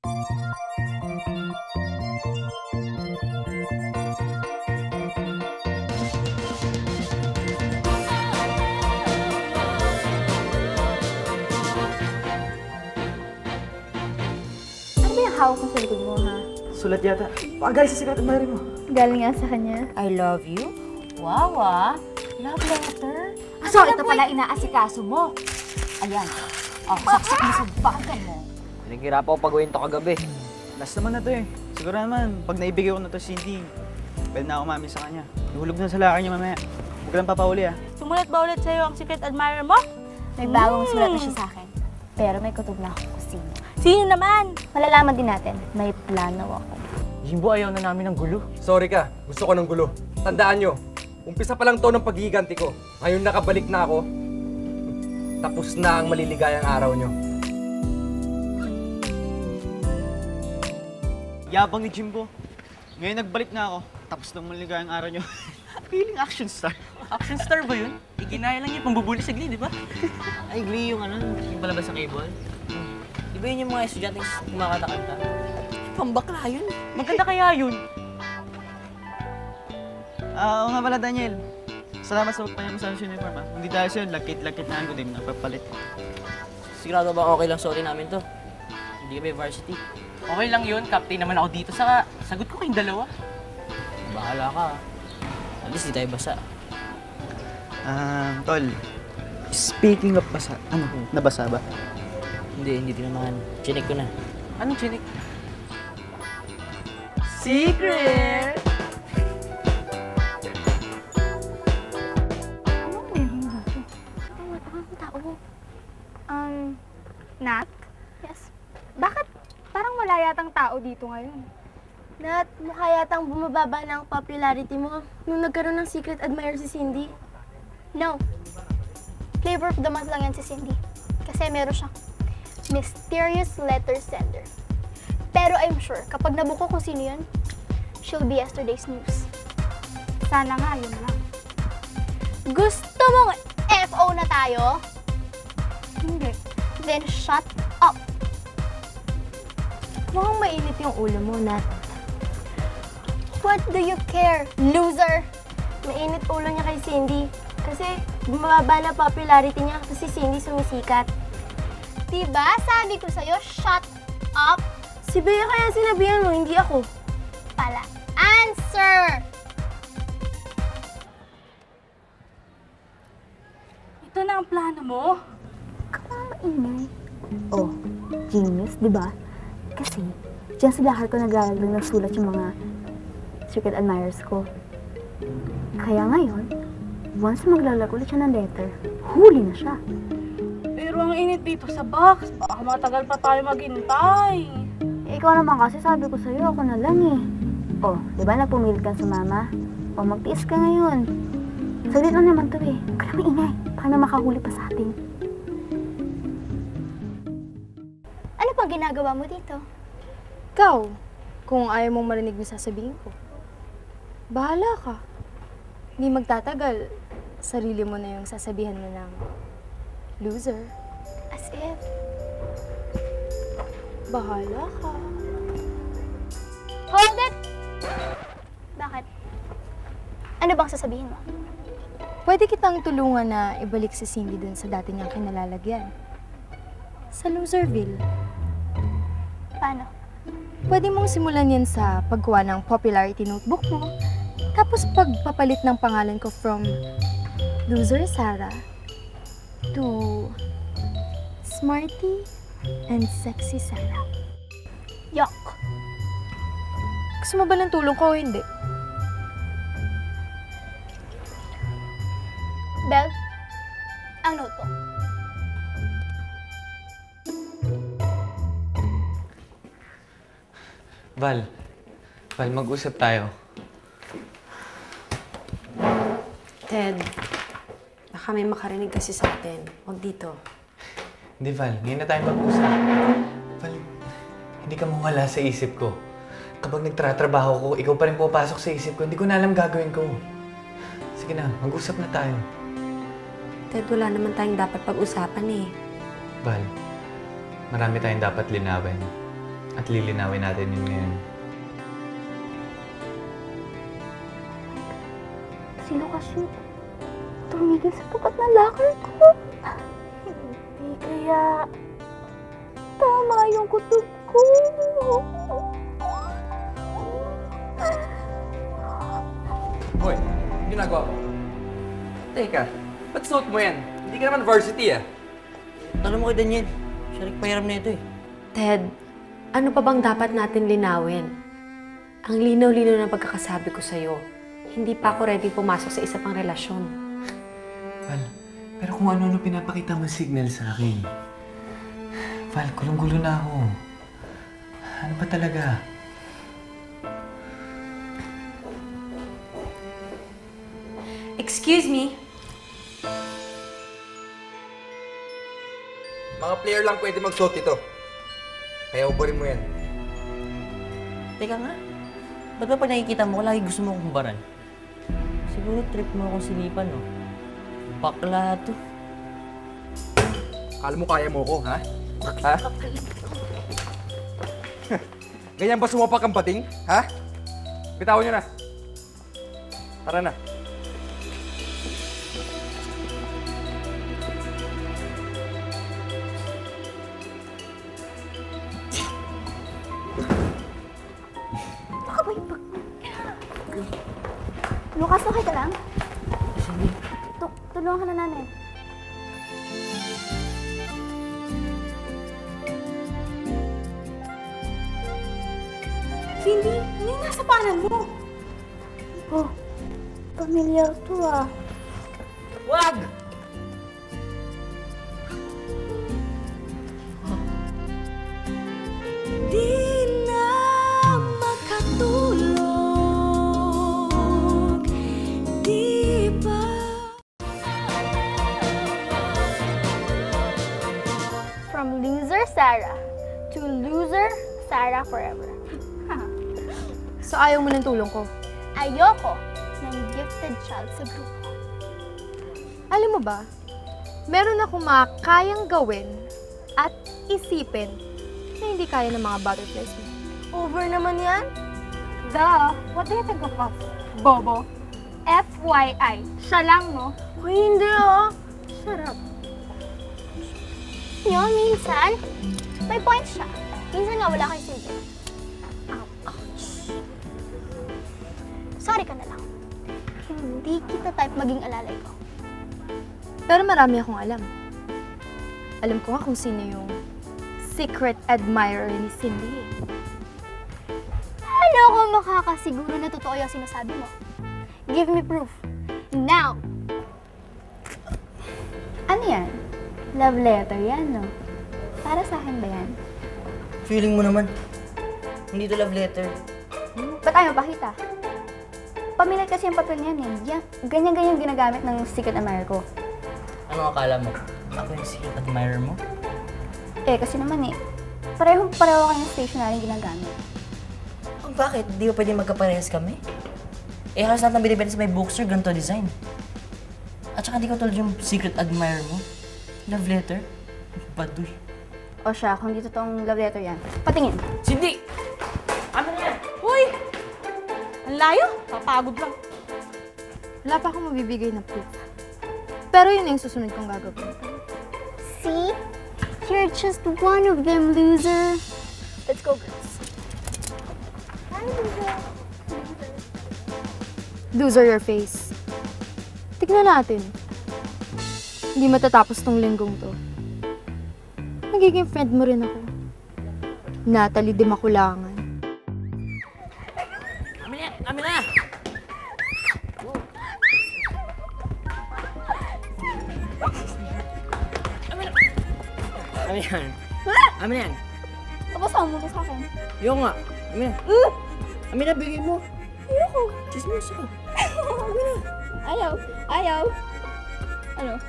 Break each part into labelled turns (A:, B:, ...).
A: Ano ba yung hawak mo sa likod mo, ha?
B: Sulat yata. Pagaling sa secret admirer mo.
A: Galing nga sa kanya.
C: I love you? Wow, love letter?
A: So, ito pala inaasikaso mo.
C: Ayan. Saksak mo sa bagay mo.
B: Pinaghirap ako pag-uwin to kagabi. Last naman na to eh. Siguro naman, pag naibigay ko na to si Cindy, pwede na ako mami sa kanya. Ihulog na sa lakar niya mamaya. Huwag ka lang papauli ah.
C: Sumulat ba ulit sa'yo ang secret admirer mo?
A: May bagong sulat na siya sa akin. Pero may kutob na ako kung sino.
C: Sino naman?
A: Malalaman din natin, may plano ako.
B: Jimbo, ayaw na namin ng gulo.
D: Sorry ka, gusto ko ng gulo. Tandaan nyo, umpisa pa lang to ng paghihiganti ko. Ngayon nakabalik na ako. Tapos na ang maliligayang araw nyo.
B: Yabang ni Jimbo. Ngayon nagbalik na ako. Tapos nang maligayang araw nyo. Feeling action star.
E: Action star ba yun? Iginaya lang niya pambubuli sa Glee, di ba?
F: Ay, Glee yung ano, yung palabas sa cable. Di ba yun yung mga estudyanteng kumakanta-kanta?
E: Pambakla yun. Maganda kaya yun.
B: Oo nga pala, Daniel. Salamat sa pagpanya mo sa uniform ah. Hindi dahil sa'yo, lakit-lakit na ako din napapalit.
F: Sigurado ba okay lang sorry namin to? Hindi kami varsity.
E: Okay lang yun, captain naman ako dito. Saka, sagot ko kayong dalawa.
F: Bahala ka. At least di tayo basa.
B: Tol. Speaking of basa, ano, nabasa ba?
F: Hindi din naman. Chinek ko na.
E: Anong chinik?
C: Secret!
A: Anong meron dito? Ang tao. Nat? Yes? Bakit parang wala yatang tao dito ngayon?
G: Nat, mukha yatang bumababa na ang popularity mo nung nagkaroon ng secret admirer si Cindy.
A: No. Flavor of the month lang yan si Cindy. Kasi meron siyang mysterious letter sender. Pero I'm sure, kapag nabuko kung sino yun, she'll be yesterday's news. Sana nga, yun lang. Gusto mong FO na tayo? Hindi. Then shut up.
G: Mukhang mainit yung ulo mo, Nat.
A: What do you care, loser?
G: Mainit ulo niya kay Cindy. Kasi bumababa na popularity niya kasi Cindy sumisikat.
A: Diba? Sabi ko sa'yo, shut up.
G: Si Bea kaya sinabihan mo, hindi ako.
A: Pala. Answer!
C: Ito na ang plano mo?
A: Maingay. Oh, genius, di ba? Kasi, diyan sa lahar ko naglalaglag ng sulat yung mga secret admirers ko. Kaya ngayon, once maglalag ulit siya ng letter, huli na siya.
C: Pero ang init dito sa box. Baka matagal pa tayo maghintay.
A: Eh, ikaw naman kasi sabi ko sa'yo, ako na lang eh. Oh, di ba napumilit ka sa mama? Oh, magtiis ka ngayon. Saglit lang naman to eh. Huwag ka na maingay. Baka na makahuli pa sa atin. Ano pang ginagawa mo dito?
G: Ikaw, kung ayaw mong marinig na sasabihin ko, bahala ka. Hindi magtatagal, sarili mo na yung sasabihan mo ng loser.
A: As if.
G: Bahala ka.
A: Hold it! Bakit? Ano bang sasabihin mo?
G: Pwede kitang tulungan na ibalik si Cindy dun sa dati niyang kinalalagyan. Sa Loserville.
A: Paano?
G: Pwede mong simulan yan sa pagkuha ng popularity notebook mo. Tapos pagpapalit ng pangalan ko from Loser Sarah to Smarty and Sexy Sarah.
A: Yuck!
G: Gusto mo ba ng tulong ko o hindi?
A: Belle, ang notebook.
H: Val, mag-usap tayo.
I: Ted, baka may makarinig kasi sa atin. Huwag dito.
H: Hindi, Val. Ngayon na tayo mag-usap. Val, hindi ka mawala sa isip ko. Kapag nagtratrabaho ko, ikaw pa rin pupasok sa isip ko. Hindi ko na alam gagawin ko. Sige na, mag-usap na tayo.
I: Ted, wala naman tayong dapat pag-usapan eh.
H: Val, marami tayong dapat linawin. At lilinawin natin yun ngayon.
A: Si Lucas yung tumigil sa tapat ng locker ko. Hindi kaya tama yung kutob ko.
D: Hoy, ginagawa mo? Teka, ba't suot mo yan? Hindi ka naman varsity ah.
F: Tanong mo kay Daniel. Siya nagpahiram na ito eh.
I: Ted, ano pa bang dapat natin linawin? Ang linaw-linaw ng pagkakasabi ko sa'yo, hindi pa ako ready pumasok sa isa pang relasyon.
H: Val, pero kung ano-ano pinapakita mo signal sa akin. Val, gulong-gulo na ako. Ano pa talaga?
I: Excuse me?
D: Mga player lang pwede magsuot ito. Kaya uburin mo yan.
F: Teka nga. Ba't ba pag nakikita mo ko, lagi gusto mo akong humbaran? Siguro trip mo akong silipan, no? Bakla to.
D: Akala mo kaya mo ko, ha? Ha? Ganyan ba sumapak ang pating? Ha? Bitawan nyo na. Tara na.
A: Lucas, okay ka lang? Tulungan ka na namin.
C: Hindi nasa paanan mo.
A: Oh, pamilyar to ah.
F: Wag!
C: Di na makatulog, di ba?
A: From loser Sarah to loser Sarah forever.
G: So ayaw mo ng tulong ko.
A: Ayoko ng gifted child sa grupo.
G: Alam mo ba, meron akong mga kayang gawin at isipin na hindi kaya ng mga butterflies mo.
A: Over naman yan? Duh! What do you think of us, Bobo? FYI, siya lang, no?
G: Uy, hindi ah.
A: Sarap. Yun, minsan, may point siya. Minsan nga wala kang silbi. Ouch. Sorry ka na lang. Hindi kita type maging alalay ko.
G: Pero marami akong alam. Alam ko nga kung sino yung secret admirer ni Cindy.
A: Ano ko makakasiguro na totoo yung sinasabi mo? Give me proof. Now! Ano yan? Love letter yan, no? Para sa akin ba yan?
F: Feeling mo naman. Hindi to love letter.
A: Ba't ayaw pakita? Pamilit kasi yung papel niyan eh. Ganyan-ganyan ginagamit ng secret admirer ko.
F: Ano akala mo? Ako yung secret admirer mo?
A: Eh, kasi naman eh, pareho kayong stationery yung ginagamit.
F: Oh, bakit? Di ba pwede magkaparehas kami? Eh, halos lahat ng binibenta sa may bookstore, ganito design. At saka di ko tulad yung secret admirer mo. Love letter? Baduy.
A: O siya, kung di totoong love letter yan, patingin.
F: Cindy! Ano na yan?
C: Uy! Ang layo. Papagod lang.
G: Wala pa akong mabibigay na proof. Pero yun yung susunod kong gagawin.
A: See? You're just one of them, loser. Let's go, girls. Hi, loser.
G: Loser your face. Tignan natin. Hindi matatapos tong linggong to. Magiging friend mo rin ako. Natalie de Maculangan.
F: Amin na! Amin na! Amin yan. Amin yan.
A: Tapos mo to sa akin.
F: Yung nga. Amin na. Amin na, bigay mo.
A: Ayoko.
F: Chismosa ka.
A: Ayaw. Ayaw. Ano?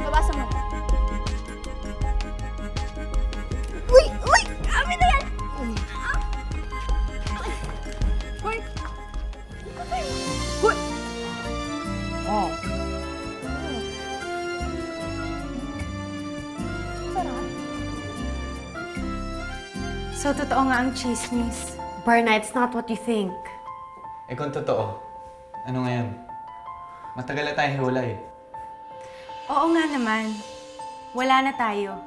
A: Babasa mo. Uy! Uy! Amin na yan!
C: So, totoo nga ang chismis.
I: Berna, it's not what you think.
H: Eh kung totoo, ano ngayon? Matagal na tayong hiwalay.
C: Oo nga naman. Wala na tayo.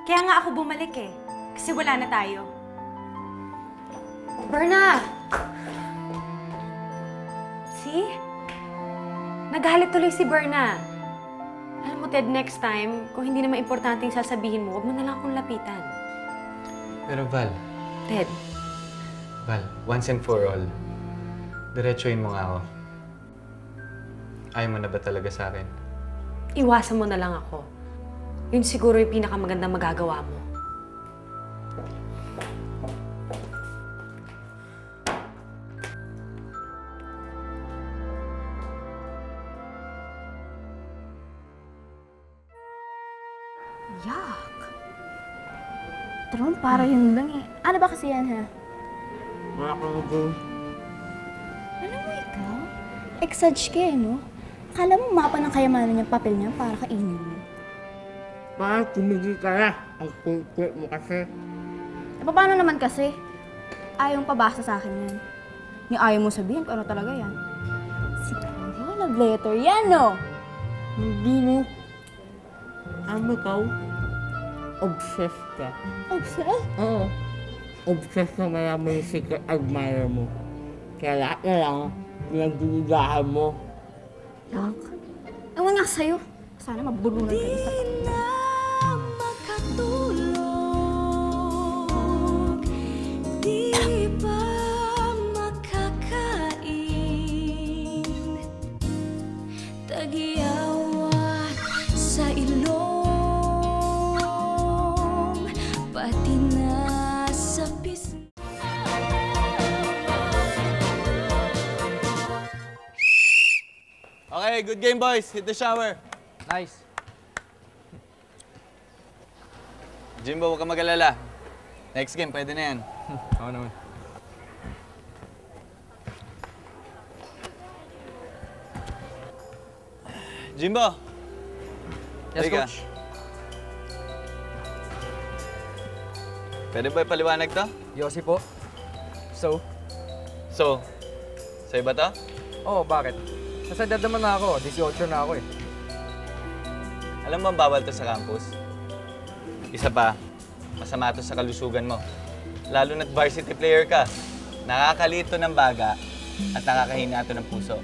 C: Kaya nga ako bumalik eh. Kasi wala na tayo.
I: Berna! See? Nagalit tuloy si Berna. Alam mo, Ted, next time, kung hindi naman importante yung sasabihin mo, huwag mo na lang akong lapitan.
H: Pero Val,
I: Ted,
H: once and for all, diretsuhin mo nga ako. Ayaw mo na ba talaga sa akin?
I: iwasan mo na lang ako. Yun siguro yung pinakamagandang magagawa mo.
A: Yuck! Tron, para yun lang eh. Ano ba kasi yan, ha? Alam mo ikaw? Exage ka eh, no? Akala mo mapa ng kayamanan yung papel niya para kainin mo.
E: Bakit tumigil ka na? Ang kulit mo kasi.
A: E paano naman kasi? Ayaw mong pabasa sa akin yan. Ni ayaw mo sabihin kung ano talaga yan. Siguro, love letter yan, no?
E: Hindi mo. Ikaw? Obsessed ka.
A: Obsessed?
E: Oo. Obsessed na mayaman yung secret admirer mo. Kaya lahat na lang, pinagdududahan mo.
A: Yuck. Ewan nga sa'yo. Sana mabulunan ka isa pa.
H: Okay, good game boys. Hit the shower.
D: Nice.
H: Jimbo, huwag ka mag-alala. Next game, pwede na yan.
D: Oo naman.
H: Jimbo!
D: Yes,
H: Halika.
D: coach.
H: Pwede ba ipaliwanag to?
D: Yossi po. So?
H: So, sa'yo ba to?
D: Oo, bakit? Nasa edad naman na ako. 18 na ako eh.
H: Alam mo, bawal to sa campus. Isa pa, masama to sa kalusugan mo. Lalo na't varsity player ka. Nakakaliit to ng baga at nakakahina to ng puso.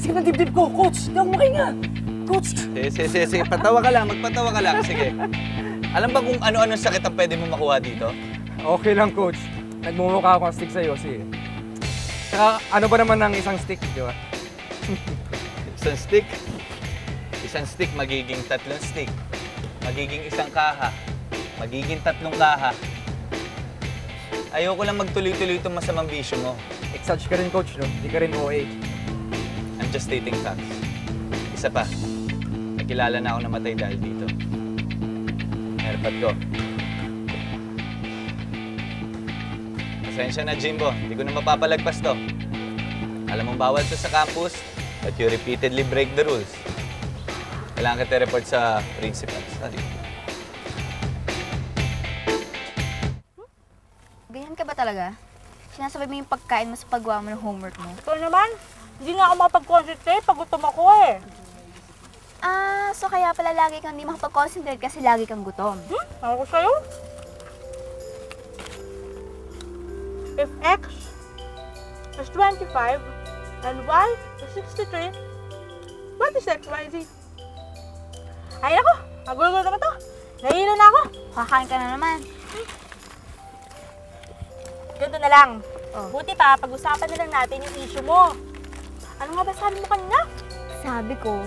D: Sige na dibdib ko, coach! Hindi ako makahinga! Coach!
H: Sige, patawa ka lang, magpatawa ka lang, sige. Alam ba kung ano-ano sakit ang pwede mo makuha dito?
D: Okay lang, coach. Nagmumukha akong stick sa Yossi eh. Saka, ano ba naman ng isang stick, di ba?
H: Isang stick? Isang stick, magiging 3 stick. Magiging isang kaha. Magiging 3 kaha. Ayoko lang magtuloy-tuloy itong masamang bisyo mo.
D: Exage ka rin, coach, no? Hindi ka rin OA.
H: I'm just stating facts. Isa pa, nakilala na ako namatay dahil dito. Airpot ko. Pasensya na, Jimbo. Hindi ko na mapapalagpas to. Alam mong bawal to sa campus, but you repeatedly break the rules. Kailangan kita report sa principal. Sorry.
A: Ganyan ka ba talaga? Sinasabay mo yung pagkain mo sa paggawa mo ng homework mo?
C: Ito naman, hindi nga ako makapag-concentrate pag gutom ako eh.
A: Ah, so kaya pala lagi kang hindi makapag-concentrate kasi lagi kang gutom.
C: Ako sa'yo? If X is 25 and Y is 63, what is X, Y, Z? Ay ako, magulo naman to. Nahihilo na ako.
A: Kakain ka na naman.
C: Ganito na lang.
A: Oh.
C: Buti pa, pag-usapan na lang natin yung issue mo. Ano nga ba sabi mo kanina?
A: Sabi ko,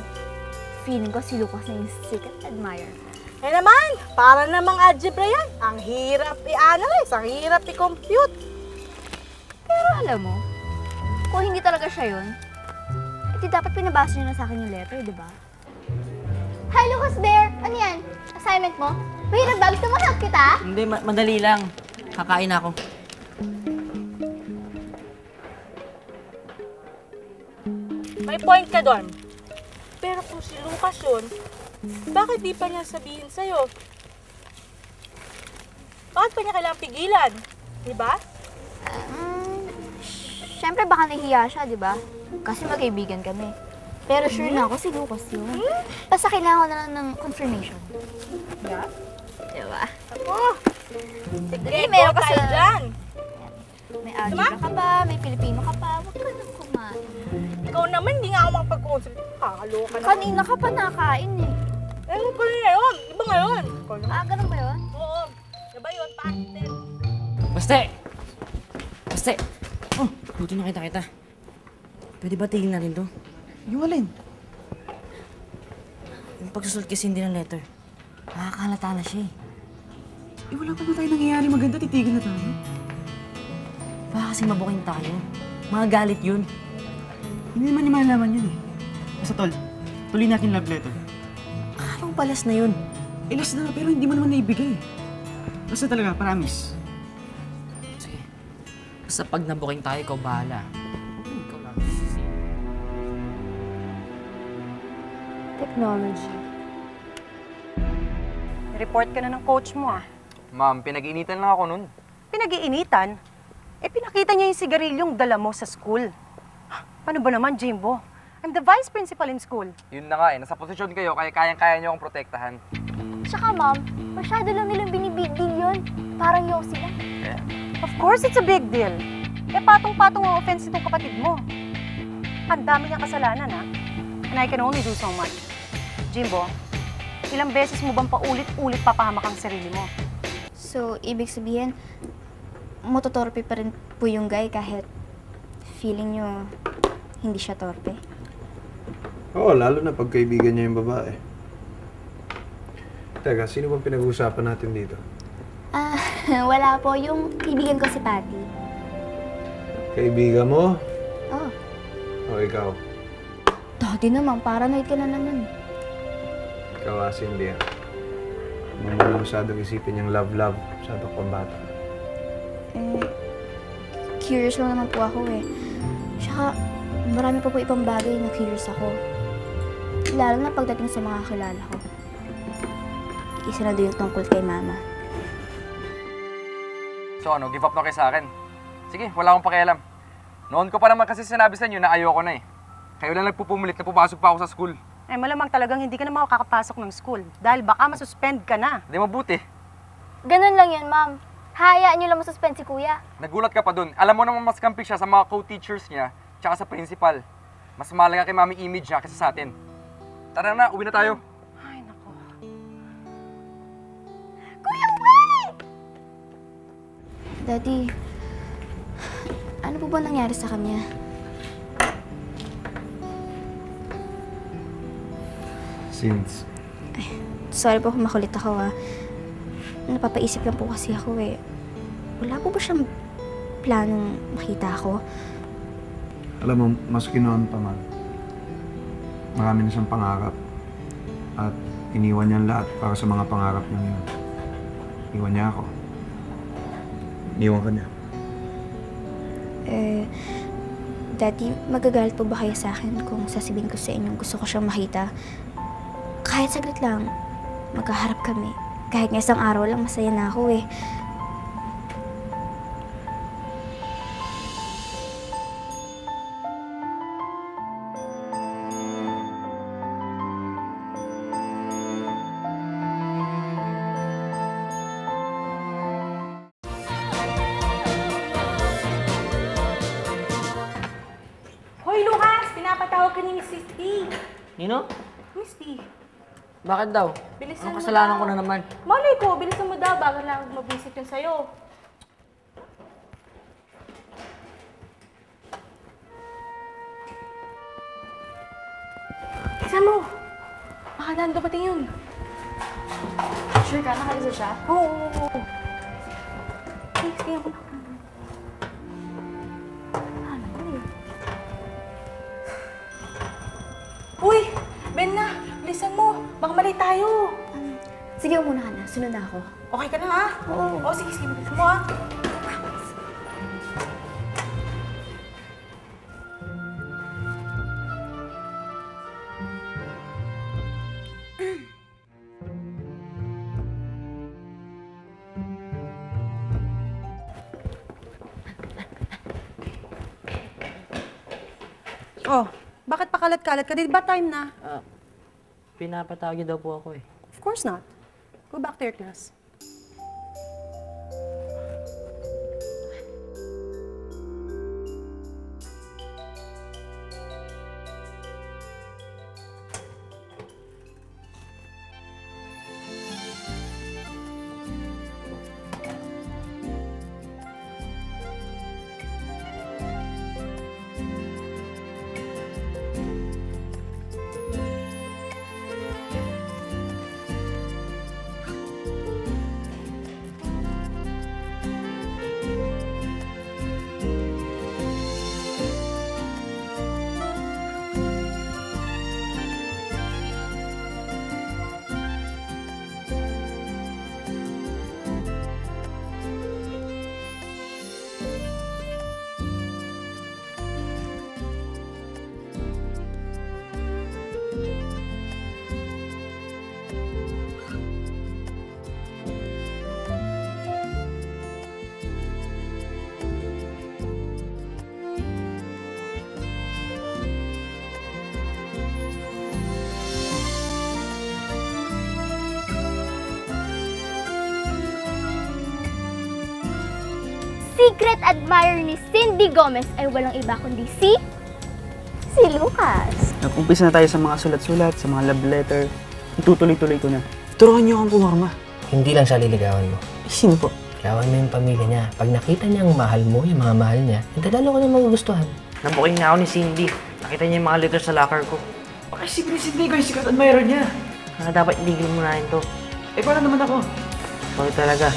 A: feeling ko si Lucas na yung secret admirer.
C: Eh naman, para namang algebra yan. Ang hirap i-analyze, ang hirap i-compute.
A: Pero alam mo, kung hindi talaga siya yun, edi dapat pinabasa niyo na sa akin yung letter, di ba? Hi, Lucas Bear! Ano yan? Assignment mo? Mahirap ba? Gusto mo help kita?
F: Hindi, madali lang. Kakain ako.
C: May point ka doon. Pero kung si Lucas yun, bakit di pa niya sabihin sa'yo? Bakit pa niya kailangang pigilan? Diba?
A: Siyempre baka nahihiya siya, di ba? Kasi magkaibigan kami. Pero sure na ako, si Lucas yun. Basta kailangan ko na lang ng confirmation.
C: Yeah?
A: Di ba?
C: Ako!
A: Sige, meron ka
C: tayo
A: sa...
C: dyan!
A: May algebra ka ba? May Filipino ka pa? Huwag ka nang kumain.
C: Ikaw naman, hindi nga ako makapag-consult. Kakaloka na.
A: Kanina ka pa nakain eh.
C: Eh, pala na yun. Iba ngayon.
A: Ganun ba yun?
C: Oo. Diba yun? Patent.
F: Baste! Baste! Oh, buti nakita kita. Pwede ba tigil natin to?
B: Yung alin?
F: Yung pagsusulat kay Cindy ng letter. Nakakahalata na siya eh.
B: Wala pa na tayo nangyayari maganda, titigil na tayo.
F: Baka kasi mabuking tayo. Mga galit yun.
B: Hindi naman niya malalaman yun eh. Basta tol, tuloy natin love letter.
F: Anong palas na yun?
B: Ilas na pero hindi mo naman naibigay. Basta talaga, promise.
F: Sige. Basta pag nabuking tayo, ikaw bahala. Ikaw lang.
G: Technology.
J: Report ka na ng coach mo ah.
D: Ma'am, pinag-iinitan lang ako nun.
J: Pinag-iinitan? Eh pinakita niya yung sigarilyong dala mo sa school. Paano ba naman, Jimbo? I'm the vice principal in school.
D: Yun na nga eh, nasa posisyon kayo kaya kayang-kaya niyo akong protektahan.
A: Tsaka ma'am, masyado lang nilang binibig deal yun. Parang yung sila.
J: Of course, it's a big deal. Eh patong-patong ang offense nitong kapatid mo. Ang dami niyang kasalanan ah. And I can only do so much. Jimbo, ilang beses mo bang paulit-ulit papahamak ang sarili mo?
A: So, ibig sabihin, mototorpe pa rin po yung guy kahit feeling nyo hindi siya torpe.
K: Oo, lalo na pagkaibigan niya yung babae. Teka, sino bang pinag-uusapan natin dito?
A: Wala po. Yung kaibigan ko si Patty.
K: Kaibigan mo?
A: Oh,
K: O ikaw?
A: dati naman. Paranoid ka na naman.
K: Ikaw, Cindy. Huwag mo na masyadong isipin yung love-love. Masyadong pambata.
A: Curious lang naman po ako eh. Tsaka, marami pa po ibang bagay na curious ako. Lalo na pagdating sa mga kilala ko. Isa na doon yung tungkol kay Mama.
D: So ano, give up na kayo sa akin? Sige, wala akong pakialam. Noon ko pa naman kasi sinabi sa inyo na ayoko na eh. Kayo lang nagpupumilit na pumasok pa ako sa school.
J: Eh malamang talagang hindi ka na makakapasok ng school dahil baka masuspend ka na.
D: Hindi mabuti.
A: Ganun lang yun, ma'am. Hayaan niyo lang masuspend si Kuya.
D: Nagulat ka pa dun. Alam mo naman mas kampi siya sa mga co-teachers niya tsaka sa principal. Mas mahalaga kay mami image niya kaysa sa atin. Tara na, uwi na tayo.
J: Ay, nako.
A: Kuya, wait! Daddy, ano po ba nangyari sa kanya?
K: Since?
A: Sorry po kung makulit ako Napapaisip lang po kasi ako eh. Wala po ba siyang planong makita ako?
K: Alam mo, maski noon pa man, marami na siyang pangarap. At iniwan niya ang lahat para sa mga pangarap niya yun. Iwan niya ako. Iniwan ka niya.
A: Daddy, magagalit po ba kayo sa akin kung sasabihin ko sa inyo gusto ko siyang makita? Kahit saglit lang, magkaharap kami. Kahit nga isang araw lang, masaya na ako eh.
C: Hoy, Lucas! Pinapatawag ka ni Miss T.
F: Nino?
C: Miss T.
F: Bakit daw?
C: Bilisan
F: Anong
C: mo
F: kasalanan
C: daw.
F: ko na naman?
C: Malay ko, bilisan mo daw bago na mag-visit yun sa'yo. Bilisan mo! Baka naan dumating yun.
A: Sure ka? Nakalisa siya?
C: Oo. Please, tingnan ko na. Ano ba eh? Uy! Ben na! Bilisan mo! Baka mali tayo!
A: Sige, muna ka na. Sunod na ako.
C: Okay ka na ha? Oo. Oh, sige, sige. Bilisan mo ha?
J: Oh, bakit pakalat-kalat ka? Di ba time na?
F: Pinapatawag daw po ako eh.
J: Of course not. Go back to your class.
A: Secret admirer ni Cindy Gomez ay walang iba kundi si Lucas.
B: Nag-umpisa na tayo sa mga sulat-sulat, sa mga love letter. Itutuloy-tuloy ko na. Turuan niyo akong pumarma.
F: Hindi lang siya liligawan mo.
B: Sino po?
F: Ligawan mo yung pamilya niya. Pag nakita niya ang mahal mo, yung mga mahal niya, lalo ko na magugustuhan.
L: Nabuking na ako ni Cindy. Nakita niya yung mga letters sa locker ko.
B: Baka si Cindy ko yung secret admirer niya.
L: Dapat iligil mo na rin to.
B: Eh, paano naman ako?
L: Sorry talaga.